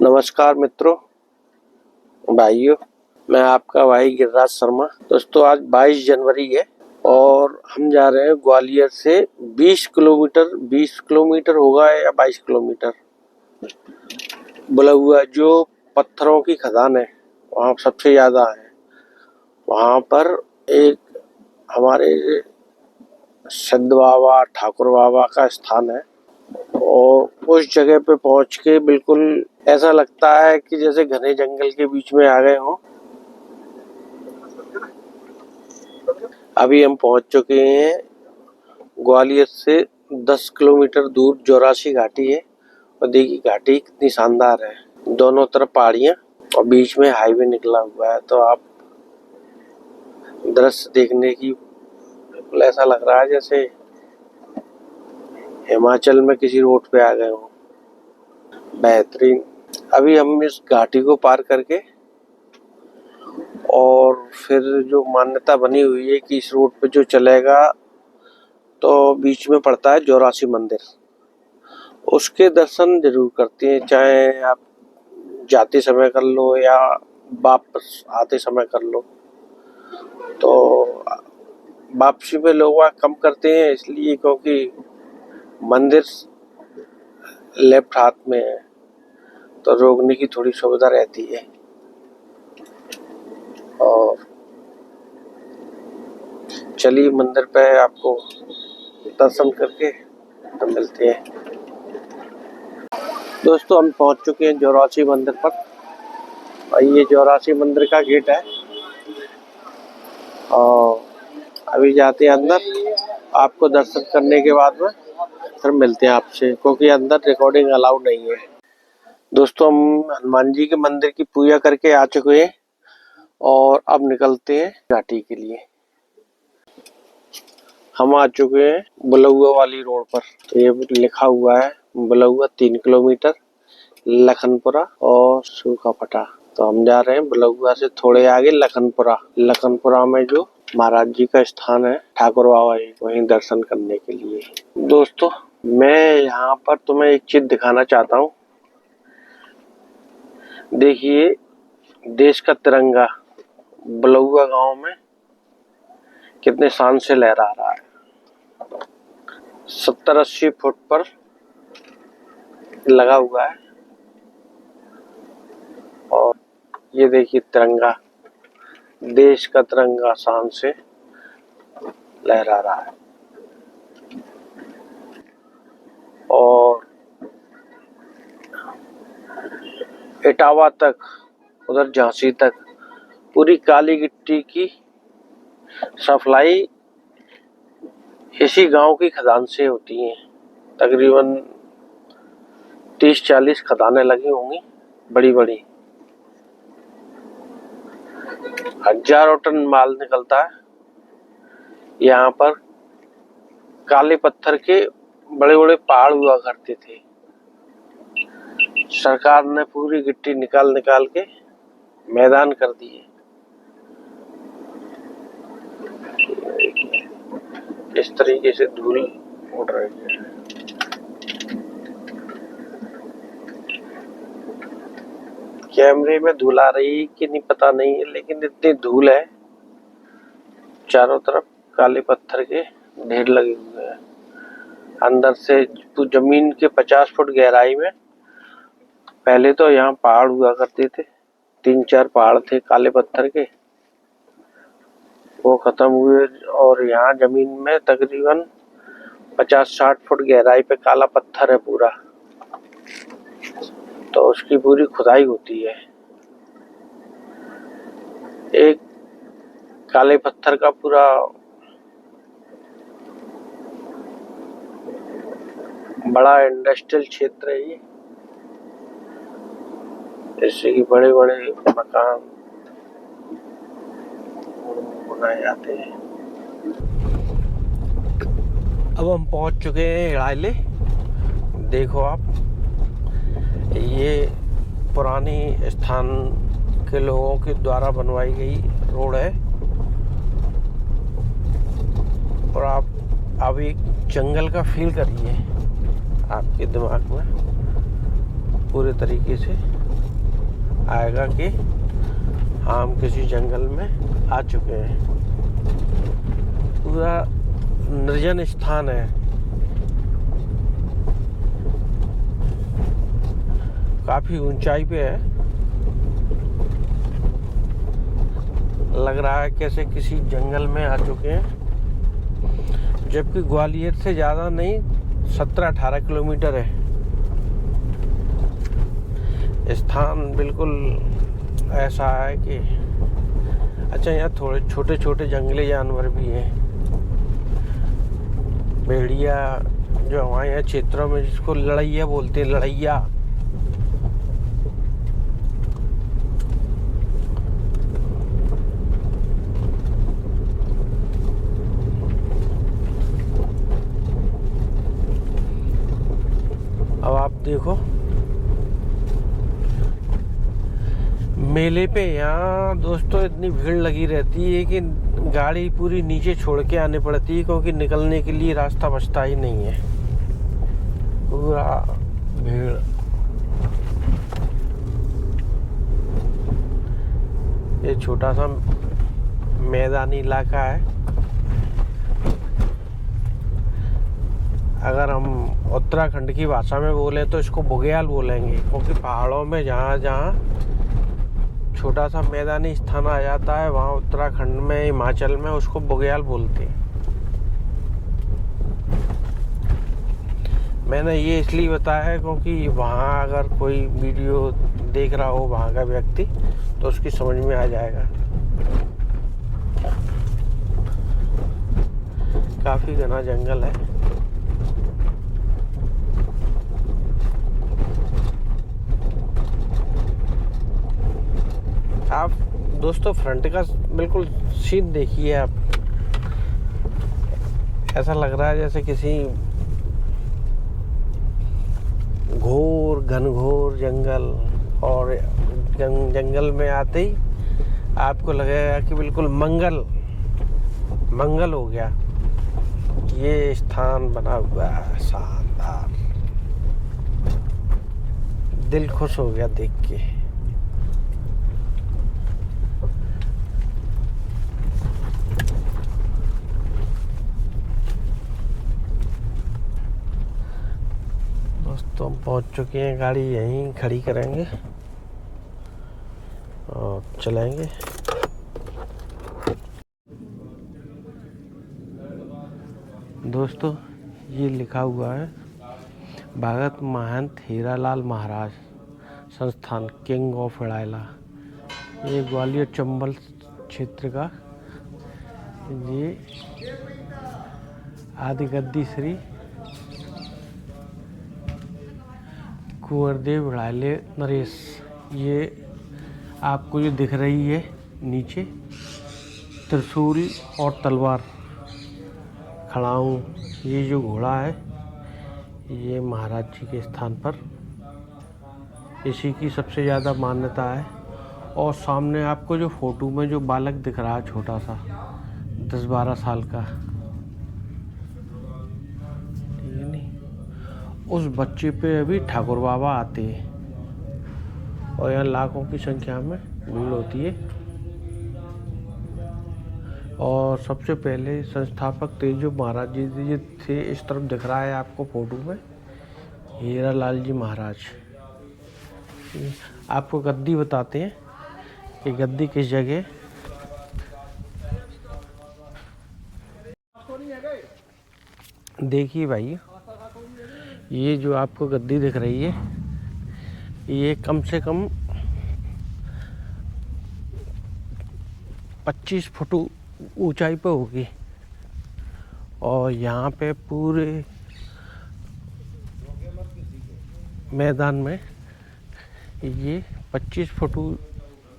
नमस्कार मित्रों, भाइयों, मैं आपका भाई गिरिराज शर्मा। दोस्तों आज 22 जनवरी है और हम जा रहे हैं ग्वालियर से 20 किलोमीटर होगा या 22 किलोमीटर बुलहुआ, जो पत्थरों की खदान है वहाँ सबसे ज़्यादा है। वहाँ पर एक हमारे सिद्ध बाबा ठाकुर बाबा का स्थान है और उस जगह पे पहुँच के बिल्कुल ऐसा लगता है कि जैसे घने जंगल के बीच में आ गए हों। अभी हम पहुंच चुके हैं ग्वालियर से 10 किलोमीटर दूर जोरासी घाटी है और देखिए घाटी कितनी शानदार है। दोनों तरफ पहाड़ियां और बीच में हाईवे निकला हुआ है, तो आप दृश्य देखने की बिल्कुल ऐसा लग रहा है जैसे हिमाचल में किसी रोड पे आ गए हो। बेहतरीन। अभी हम इस घाटी को पार करके और फिर जो मान्यता बनी हुई है कि इस रोड पे जो चलेगा तो बीच में पड़ता है जोरासी मंदिर, उसके दर्शन जरूर करते हैं, चाहे आप जाते समय कर लो या वापस आते समय कर लो। तो वापसी में लोग कम करते हैं इसलिए क्योंकि मंदिर लेफ्ट हाथ में है तो रोकने की थोड़ी सुविधा रहती है। और चलिए मंदिर पे आपको दर्शन करके तो मिलते हैं। दोस्तों हम पहुंच चुके हैं जोरासी मंदिर पर और ये जोरासी मंदिर का गेट है और अभी जाते हैं अंदर। आपको दर्शन करने के बाद में फिर मिलते हैं आपसे, क्योंकि अंदर रिकॉर्डिंग अलाउ नहीं है। दोस्तों हम हनुमान जी के मंदिर की पूजा करके आ चुके हैं और अब निकलते हैं घाटी के लिए। हम आ चुके हैं बुलहुआ वाली रोड पर। तो ये लिखा हुआ है बुलहुआ 3 किलोमीटर, लखनपुरा और सूखापटा। तो हम जा रहे हैं बुलहुआ से थोड़े आगे लखनपुरा में जो महाराज जी का स्थान है ठाकुर बाबा जी, वहीं दर्शन करने के लिए। दोस्तों मैं यहाँ पर तुम्हें एक चीज दिखाना चाहता हूँ। देखिए देश का तिरंगा बुलहुआ गांव में कितने शान से लहरा रहा है। 70-80 फुट पर लगा हुआ है और ये देखिए तिरंगा, देश का तिरंगा शान से लहरा रहा है। और इटावा तक, उधर झांसी तक पूरी काली गिट्टी की सप्लाई इसी गांव की खदान से होती है। तकरीबन 30-40 खदानें लगी होंगी बड़ी बड़ी। हजारों टन माल निकलता है यहाँ पर। काले पत्थर के बड़े बड़े पहाड़ हुआ करते थे, सरकार ने पूरी गिट्टी निकाल के मैदान कर दिए। इस तरीके से धूल उड़ रही है। कैमरे में धूल आ रही कि नहीं पता नहीं है, लेकिन इतनी धूल है, चारों तरफ काले पत्थर के ढेर लगे हुए हैं। अंदर से जमीन के 50 फुट गहराई में पहले तो यहाँ पहाड़ हुआ करते थे, 3-4 पहाड़ थे काले पत्थर के, वो खत्म हुए और यहाँ जमीन में तकरीबन 50-60 फुट गहराई पे काला पत्थर है पूरा। तो उसकी पूरी खुदाई होती है। एक काले पत्थर का पूरा बड़ा इंडस्ट्रियल क्षेत्र है ये, जैसे कि बड़े बड़े मकान बनाए जाते हैं। अब हम पहुंच चुके हैं हिड़ाइले। देखो आप, ये पुरानी स्थान के लोगों के द्वारा बनवाई गई रोड है और आप अभी जंगल का फील करिए, आपके दिमाग में पूरे तरीके से आएगा कि हम किसी जंगल में आ चुके हैं। पूरा निर्जन स्थान है, काफी ऊंचाई पे है। लग रहा है कैसे किसी जंगल में आ चुके हैं, जबकि ग्वालियर से ज़्यादा नहीं 17-18 किलोमीटर है। स्थान बिल्कुल ऐसा है कि अच्छा, यहाँ थोड़े छोटे छोटे जंगली जानवर भी हैं। भेड़िया जो हमारे यहाँ क्षेत्रों में जिसको लड़ैया बोलते हैं, लड़ैया। अब आप देखो मेले पे यहाँ दोस्तों इतनी भीड़ लगी रहती है कि गाड़ी पूरी नीचे छोड़ के आनी पड़ती है, क्योंकि निकलने के लिए रास्ता बचता ही नहीं है। पूरा भीड़। ये छोटा सा मैदानी इलाका है। अगर हम उत्तराखंड की भाषा में बोलें तो इसको बुग्याल बोलेंगे, क्योंकि पहाड़ों में जहाँ जहाँ छोटा सा मैदानी स्थान आ जाता है, वहाँ उत्तराखंड में, हिमाचल में उसको बुग्याल बोलते हैं। मैंने ये इसलिए बताया है क्योंकि वहाँ अगर कोई वीडियो देख रहा हो वहाँ का व्यक्ति, तो उसकी समझ में आ जाएगा। काफ़ी घना जंगल है। आप दोस्तों फ्रंट का बिल्कुल सीन देखिए आप। ऐसा लग रहा है जैसे किसी घोर घनघोर जंगल, और जंगल में आते ही आपको लगेगा कि बिल्कुल मंगल हो गया। ये स्थान बना हुआ है शानदार, दिल खुश हो गया देख के। दोस्तों हम पहुंच चुके हैं, गाड़ी यहीं खड़ी करेंगे और चलेंगे। दोस्तों ये लिखा हुआ है भगत महंत हीरालाल महाराज संस्थान, किंग ऑफ इड़ाइला। ये ग्वालियर चंबल क्षेत्र का ये आदि गद्दी श्री कुंवरदेव इड़ाइले नरेश। ये आपको जो दिख रही है नीचे त्रिशूल और तलवार खड़ा हूँ, ये जो घोड़ा है ये महाराज जी के स्थान पर, इसी की सबसे ज़्यादा मान्यता है। और सामने आपको जो फोटो में जो बालक दिख रहा है छोटा सा 10-12 साल का, उस बच्चे पे अभी ठाकुर बाबा आते हैं और यहाँ लाखों की संख्या में भीड़ होती है। और सबसे पहले संस्थापक तेजो महाराज जी थे। इस तरफ दिख रहा है आपको फोटो में हीरालाल जी महाराज। आपको गद्दी बताते हैं कि गद्दी किस जगह। देखिए भाई, ये जो आपको गद्दी दिख रही है ये कम से कम 25 फुट ऊंचाई पे होगी। और यहाँ पे पूरे मैदान में ये 25 फुट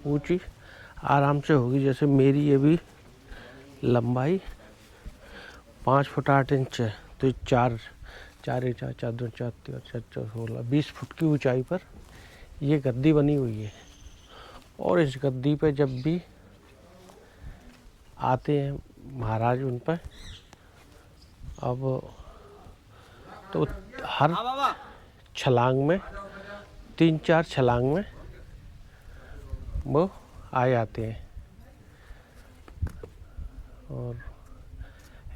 ऊंची आराम से होगी। जैसे मेरी अभी लंबाई 5 फुट 8 इंच है, तो 4 2 4 16 20 फुट की ऊंचाई पर ये गद्दी बनी हुई है। और इस गद्दी पे जब भी आते हैं महाराज उन पर, अब तो हर छलांग में 3-4 छलांग में वो आ जाते हैं। और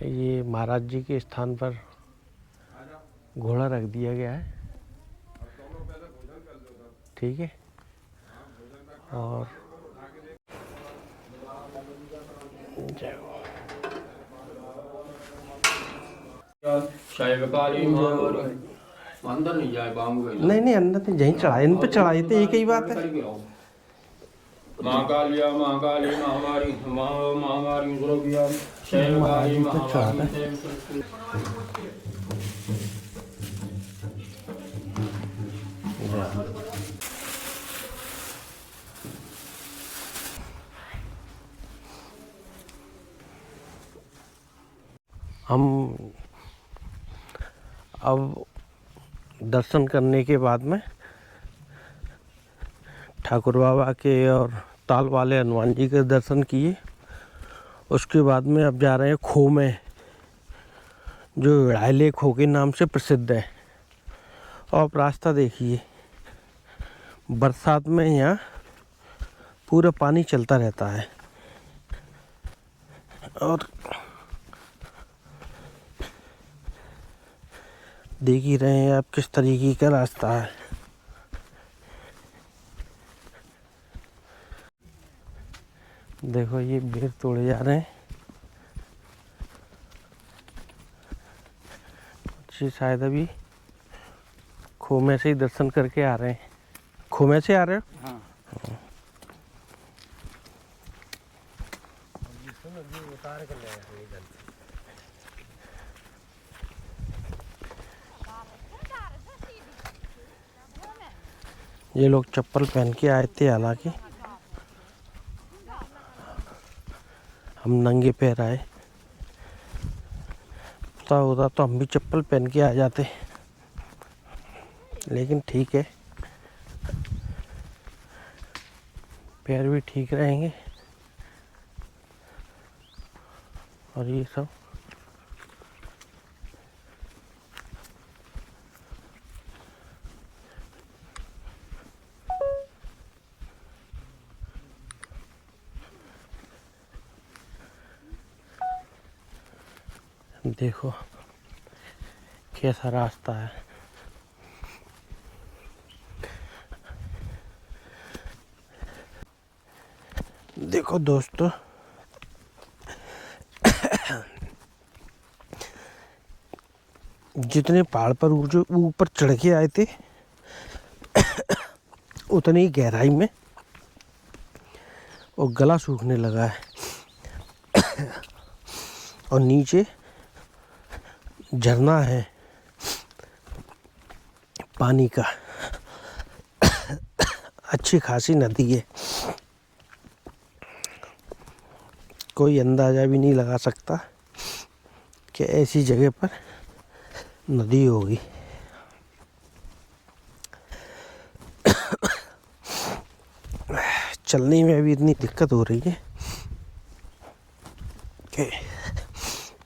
ये महाराज जी के स्थान पर घोड़ा रख दिया गया है, ठीक है। और अंदर नहीं जाए नहीं अंदर तो यहीं चढ़ाए, इन पे चढ़ाए थे, एक ही बात है। महाकालिया महाकाली महामारी महामारी दुर्गिया शैलकाली महामारी। हम अब दर्शन करने के बाद में ठाकुर बाबा के और ताल वाले हनुमान जी के दर्शन किए। उसके बाद में अब जा रहे हैं खो में, जो रायले खो के नाम से प्रसिद्ध है। और आप रास्ता देखिए, बरसात में यहाँ पूरा पानी चलता रहता है। और देख ही रहे हैं आप किस तरीके का रास्ता है। देखो ये बेर तोड़े जा रहे हैं। जी शायद अभी खो में से ही दर्शन करके आ रहे हैं। खो में से आ रहे हो? हाँ। ये लोग चप्पल पहन के आए थे, हालांकि हम नंगे पैर आए। पता होता तो हम भी चप्पल पहन के आ जाते, लेकिन ठीक है, पैर भी ठीक रहेंगे। और ये सब देखो कैसा रास्ता है। देखो दोस्तों, जितने पहाड़ पर ऊपर चढ़ के आए थे उतनी ही गहराई में और गला सूखने लगा है। और नीचे झरना है पानी का, अच्छी खासी नदी है। कोई अंदाज़ा भी नहीं लगा सकता कि ऐसी जगह पर नदी होगी। चलने में भी इतनी दिक्कत हो रही है कि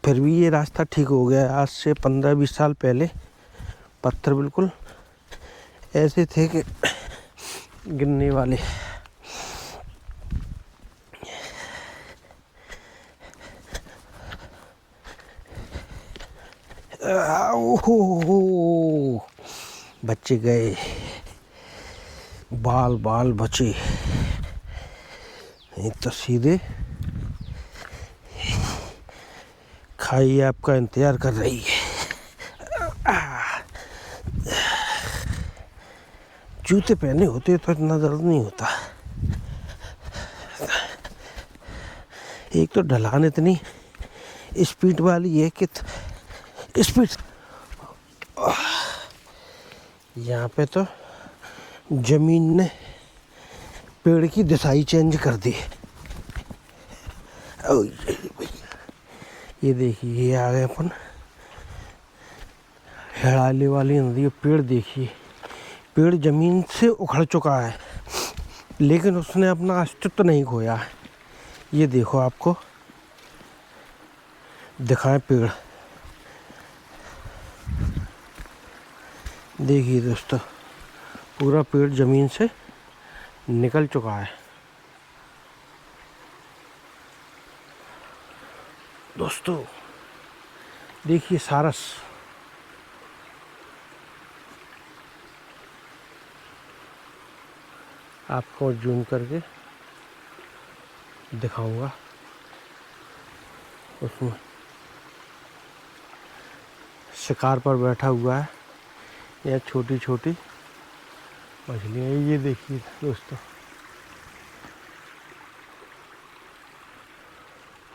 फिर भी ये रास्ता ठीक हो गया। आज से 15-20 साल पहले पत्थर बिल्कुल ऐसे थे कि गिरने वाले। ओहो, बच्चे गए, बाल बाल बचे। ये तो सीधे खाई आपका इंतजार कर रही है। जूते पहने होते तो इतना दर्द नहीं होता। एक तो ढलान इतनी स्पीड वाली है कि स्पीड, यहाँ पे तो जमीन ने पेड़ की दिशा ही चेंज कर दी। ये देखिए, ये आ गए अपन हेड़ाले वाली नदी। पेड़ देखिए, पेड़ जमीन से उखड़ चुका है लेकिन उसने अपना अस्तित्व नहीं खोया है। ये देखो, आपको दिखाएं पेड़, देखिए दोस्तों, पूरा पेड़ जमीन से निकल चुका है। दोस्तों देखिए सारस, आपको जूम करके दिखाऊंगा। उसमें शिकार पर बैठा हुआ है, यह छोटी छोटी मछलियाँ। ये देखिए दोस्तों,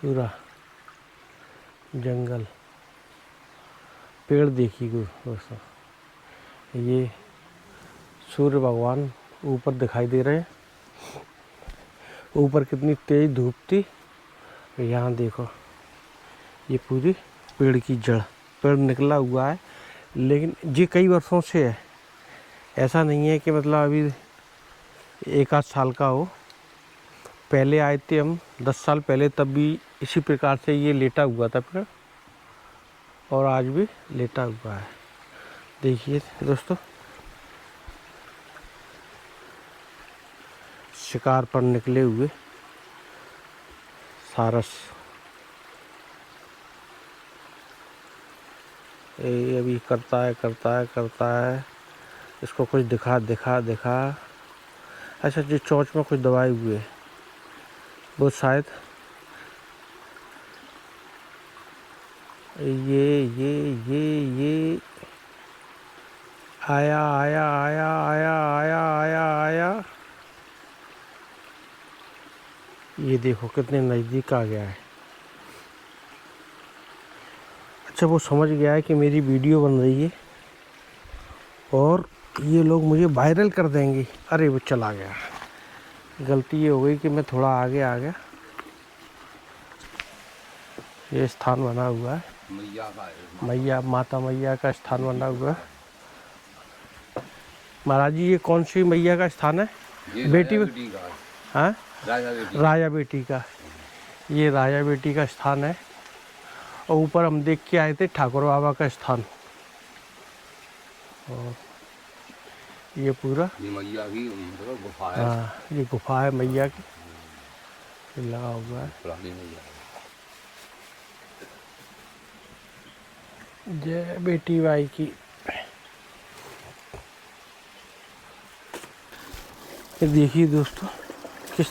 पूरा जंगल, पेड़ देखिए दोस्तों। ये सूर्य भगवान ऊपर दिखाई दे रहे हैं। ऊपर कितनी तेज धूप थी। यहाँ देखो, ये पूरी पेड़ की जड़, पेड़ निकला हुआ है, लेकिन ये कई वर्षों से है। ऐसा नहीं है कि मतलब अभी एक आध साल का हो। पहले आए थे हम 10 साल पहले, तब भी इसी प्रकार से ये लेटा हुआ था पेड़, और आज भी लेटा हुआ है। देखिए दोस्तों, शिकार पर निकले हुए सारस। ये अभी करता है। इसको कुछ दिखा। अच्छा, जो चोंच में कुछ दबाए हुए, वो शायद ये आया। ये देखो कितने नज़दीक आ गया है। अच्छा, वो समझ गया है कि मेरी वीडियो बन रही है और ये लोग मुझे वायरल कर देंगे। अरे वो चला गया। गलती ये हो गई कि मैं थोड़ा आगे आ गया। ये स्थान बना हुआ है माता मैया का स्थान बना हुआ है। महाराज जी, ये कौन सी मैया का स्थान है? बेटी का। हाँ, राजा बेटी का। ये राजा बेटी का स्थान है। और ऊपर हम देख के आए थे ठाकुर बाबा का स्थान। और ये पूरा मैया की गुफा है। हाँ, ये गुफा है मैया की, लगा हुआ है। जय बेटी बाई की। ये देखिए दोस्तों, किस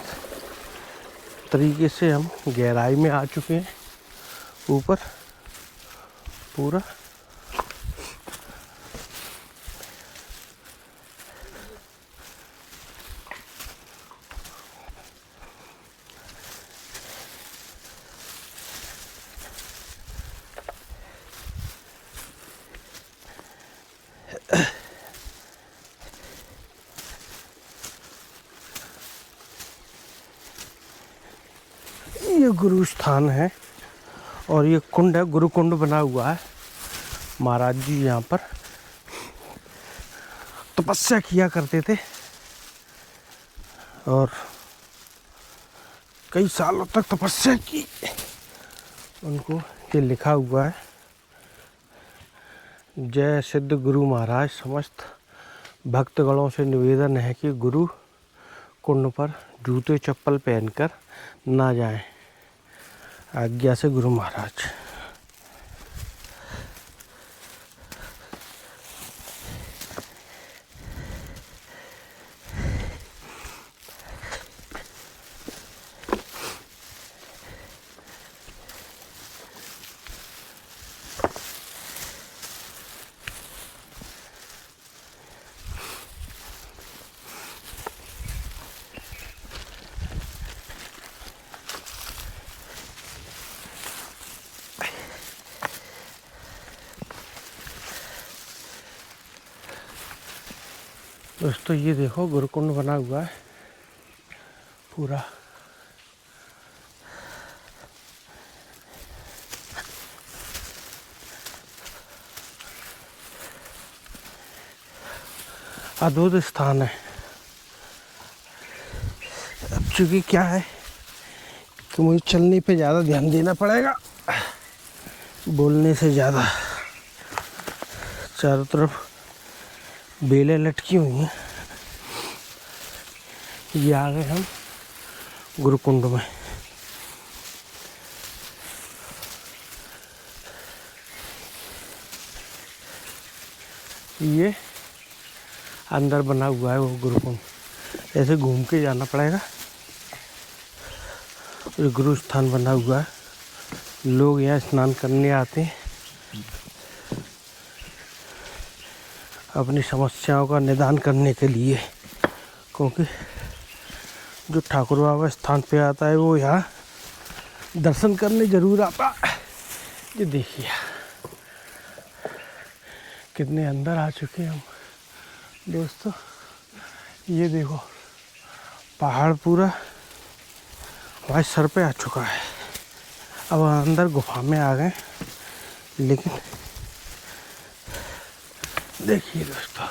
तरीके से हम गहराई में आ चुके हैं। ऊपर पूरा ये गुरु स्थान है और ये कुंड है, गुरु कुंड बना हुआ है। महाराज जी यहाँ पर तपस्या किया करते थे और कई सालों तक तपस्या की। उनको ये लिखा हुआ है, जय सिद्ध गुरु महाराज। समस्त भक्तगणों से निवेदन है कि गुरु कुंड पर जूते चप्पल पहनकर ना जाएं। आज्ञा से गुरु महाराज। दोस्तों ये देखो, गुरुकुंड बना हुआ है पूरा। अद्भुत स्थान है। अब चूँकि क्या है कि मुझे चलने पे ज़्यादा ध्यान देना पड़ेगा, बोलने से ज़्यादा। चारों तरफ बेलें लटकी हुई हैं। ये आ गए हम गुरुकुंड में। ये अंदर बना हुआ है वो गुरुकुंड, ऐसे घूम के जाना पड़ेगा। ये गुरु स्थान बना हुआ है, लोग यहाँ स्नान करने आते हैं, अपनी समस्याओं का निदान करने के लिए, क्योंकि जो ठाकुर बाबा स्थान पे आता है वो यहाँ दर्शन करने जरूर आता है। ये देखिए कितने अंदर आ चुके हैं हम दोस्तों। ये देखो पहाड़ पूरा हमारे सर पे आ चुका है। अब अंदर गुफा में आ गए, लेकिन देखिए दोस्तों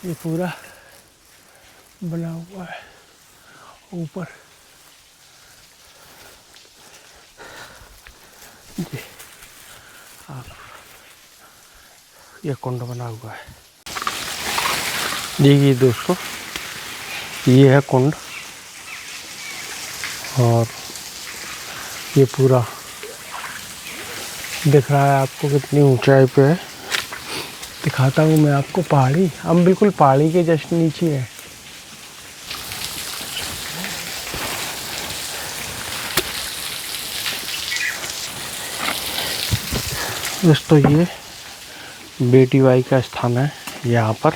ये पूरा बना हुआ है ऊपर। जी आप ये कुंड बना हुआ है। देखिए दोस्तों ये है कुंड, और ये पूरा दिख रहा है आपको कितनी ऊंचाई पे है। दिखाता हूँ मैं आपको पहाड़ी, हम बिल्कुल पहाड़ी के जस्ट नीचे है। दोस्तों ये बेटी बाई का स्थान है। यहाँ पर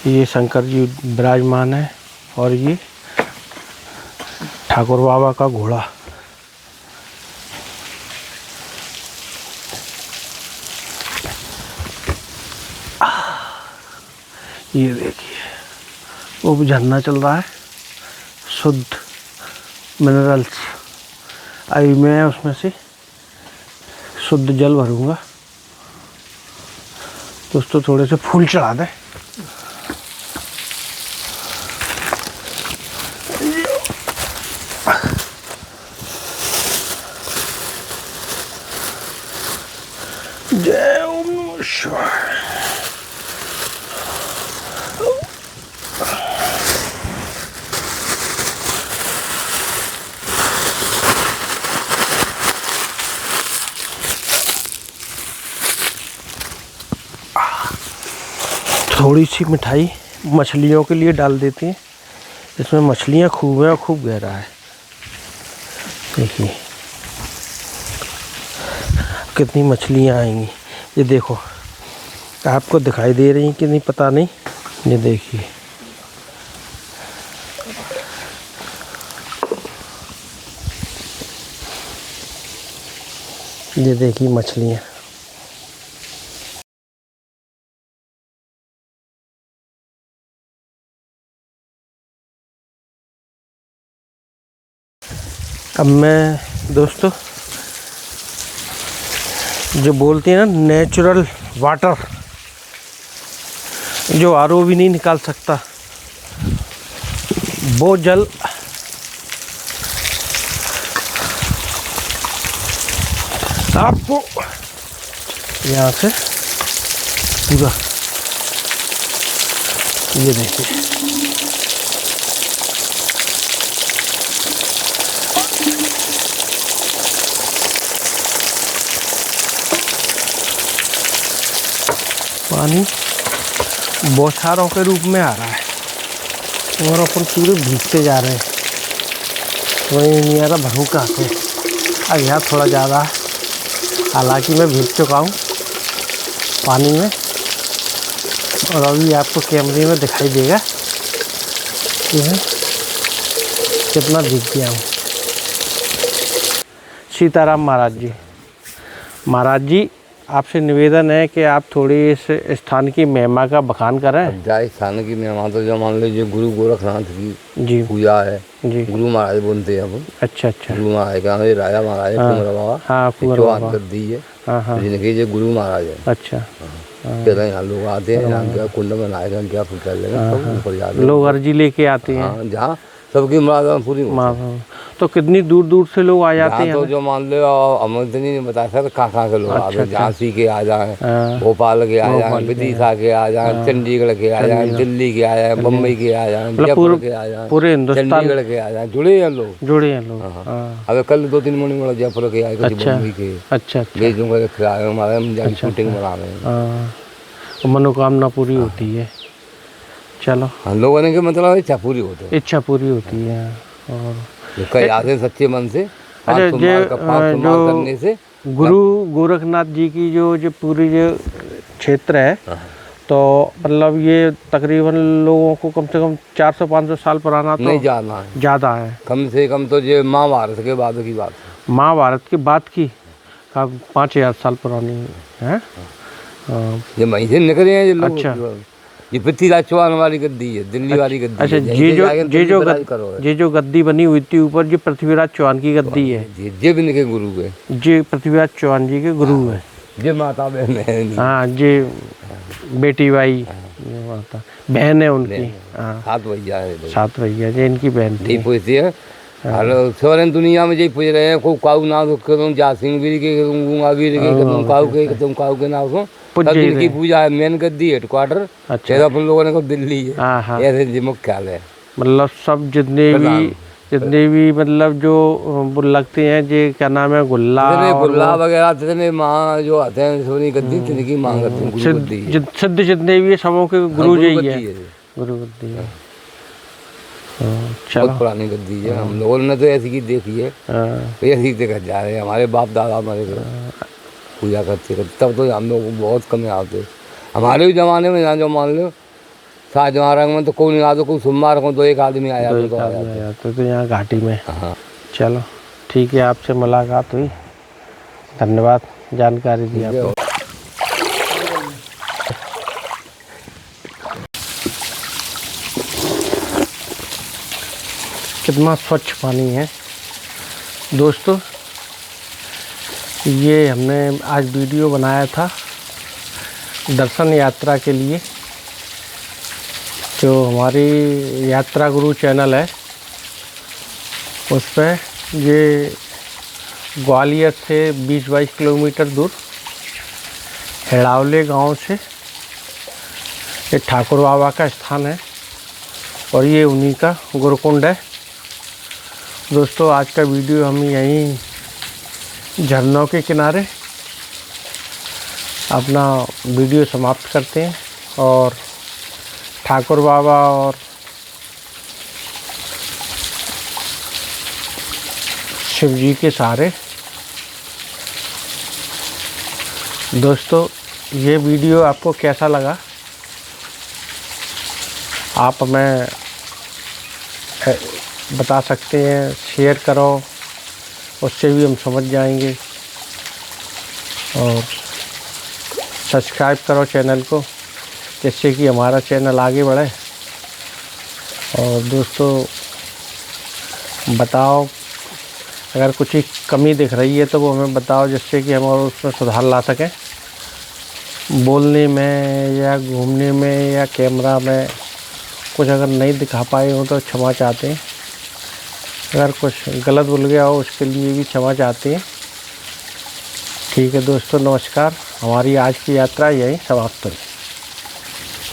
ये शंकर जी विराजमान है, और ये ठाकुर बाबा का घोड़ा। ये देखिए वो भी झरना चल रहा है, शुद्ध मिनरल्स। अभी मैं उसमें से शुद्ध जल भरूंगा। दोस्तों थोड़े से फूल चढ़ा दें। जय ओम नमः शिवाय। थोड़ी सी मिठाई मछलियों के लिए डाल देते हैं, इसमें मछलियाँ खूब हैं और खूब गहरा है। देखिए कितनी मछलियाँ आएंगी। ये देखो आपको दिखाई दे रही हैं कि नहीं पता नहीं। ये देखिए ये देखिए मछलियाँ। अब मैं दोस्तों जो बोलते हैं ना नेचुरल वाटर, जो आरओ भी नहीं निकाल सकता, वो जल आपको यहाँ से पूरा ये देखिए पानी बौछारों के रूप में आ रहा है, और अपन पूरे भीगते जा रहे हैं। वही नहीं आ रहा भरू कहाँ से। अब यहाँ थोड़ा ज़्यादा है, हालांकि मैं भीग चुका हूँ पानी में, और अभी आपको कैमरे में दिखाई देगा कि मैं कितना भीग गया हूँ। सीताराम महाराज जी आपसे निवेदन है कि आप थोड़ी इस स्थान की महिमा का बखान करें। जाए स्थान की महिमा तो जो मान लीजिए गुरु गोरखनाथ की जी पूजा है जी। गुरु महाराज बोलते हैं अपन। अच्छा अच्छा। गुरु महाराज का हमारे राजा महाराज कुंवर बाबा, हाँ कुंवर बाबा दी है। हाँ हाँ जिनके ये गुरु महाराज है। अच्छा। कहते हैं यहाँ लोग आते हैं, यहाँ क्या कुंड बनाएगा, क्या पूजा लेगा, सब ऊपर जाते हैं। लोग अर्जी लेके आते हैं। हाँ, जहाँ सबकी मुराद पूरी होती है। तो कितनी दूर दूर से लोग आ जाते हैं? तो जो मान लो हम इतनी नहीं बता सकते कहाँ के लोग आते हैं। झांसी के आ जाए, भोपाल के आ जाए, विदिशा के आ जाए, चंडीगढ़ के आ जाए, दिल्ली के आ जाए, बम्बई के आ जाए, जयपुर के आ जाए, पूरे हिंदुस्तान, चंडीगढ़ के आ जाए, जुड़े हैं लोग, जुड़े हैं लोग। अब कल 2-3 महीने जयपुर के आए, बम्बई के। अच्छा भेजूंगा हमारे हम शूटिंग बना रहे हैं। मनोकामना पूरी होती है। चलो, हम लोगों ने के मतलब इच्छा पूरी होती है, इच्छा पूरी होती है। और कई आते सच्चे मन से। अच्छा, जो करने से गुरु गोरखनाथ जी की जो पूरी जो क्षेत्र है, तो मतलब ये तकरीबन लोगों को कम से कम 400-500 साल पुराना तो नहीं जाना है, ज़्यादा है। कम से कम तो ये महाभारत के बाद की बात है। महाभारत के बाद की 5000 साल पुरानी है। ये वहीं से निकले हैं ये लोग। अच्छा, ये पृथ्वीराज चौहान वाली गद्दी है, दिल्ली वाली गद्दी। अच्छा, ये जो गद्दी बनी हुई थी ऊपर, ये पृथ्वीराज चौहान की गद्दी है। ये भी इनके गुरु है, ये पृथ्वीराज चौहान जी के गुरु है। ये माता बहन है। हाँ, ये बेटी भाई, ये माता बहन है उनकी। हाँ, 7 भैया है, 7 भैया, ये इनकी बहन थी। पूछती है सोरेन दुनिया में यही पूछ रहे हैं, को काऊ ना करूँ, जा सिंह वीर के करूँ, गूंगा वीर के करूँ, काऊ के नाम को की पूजा है। मेन गद्दी हेडक्वार्टर। अच्छा, अपन लोगों ने कहा दिल्ली है, ऐसे मुख्यालय। मतलब सब जितने भी मतलब जो वो लगते हैं, जे क्या नाम है, गुल्ला वगैरह, जितने माँ जो आते हैं सोनी गद्दी, जिनकी मांग करते हैं, सिद्ध जितने भी सबों के गुरु जी है, गुरु गद्दी है। बहुत पुरानी गद्दी है। हम लोगों ने तो ऐसी की देखी है, ऐसी देखा जा रहे हैं। हमारे बाप दादा हमारे पूजा करते तब तो हम लोग बहुत कम आते। हमारे भी ज़माने में यहाँ जो मान लो शाहजहाँ में तो कोई नहीं आता, कोई सोमवार को तो एक आदमी आया तो यहाँ घाटी में। हाँ, चलो ठीक है, आपसे मुलाकात हुई, धन्यवाद, जानकारी दी आपको। कितना स्वच्छ पानी है दोस्तों। ये हमने आज वीडियो बनाया था दर्शन यात्रा के लिए। जो हमारी यात्रा गुरु चैनल है, उस पर ये ग्वालियर से 20-22 किलोमीटर दूर हेड़ावले गांव से ये ठाकुर बाबा का स्थान है, और ये उन्हीं का गुरुकुंड है। दोस्तों, आज का वीडियो हम यहीं झरनों के किनारे अपना वीडियो समाप्त करते हैं, और ठाकुर बाबा और शिव जी के सहारे। दोस्तों, ये वीडियो आपको कैसा लगा आप हमें बता सकते हैं, शेयर करो, उससे भी हम समझ जाएंगे। और सब्सक्राइब करो चैनल को, जिससे कि हमारा चैनल आगे बढ़े। और दोस्तों, बताओ अगर कुछ ही कमी दिख रही है तो वो हमें बताओ, जिससे कि हम और उसमें सुधार ला सकें। बोलने में या घूमने में या कैमरा में कुछ अगर नहीं दिखा पाए हो तो क्षमा चाहते हैं। अगर कुछ गलत बोल गया हो उसके लिए भी क्षमा चाहते हैं। ठीक है दोस्तों, नमस्कार। हमारी आज की यात्रा यहीं समाप्त हुई।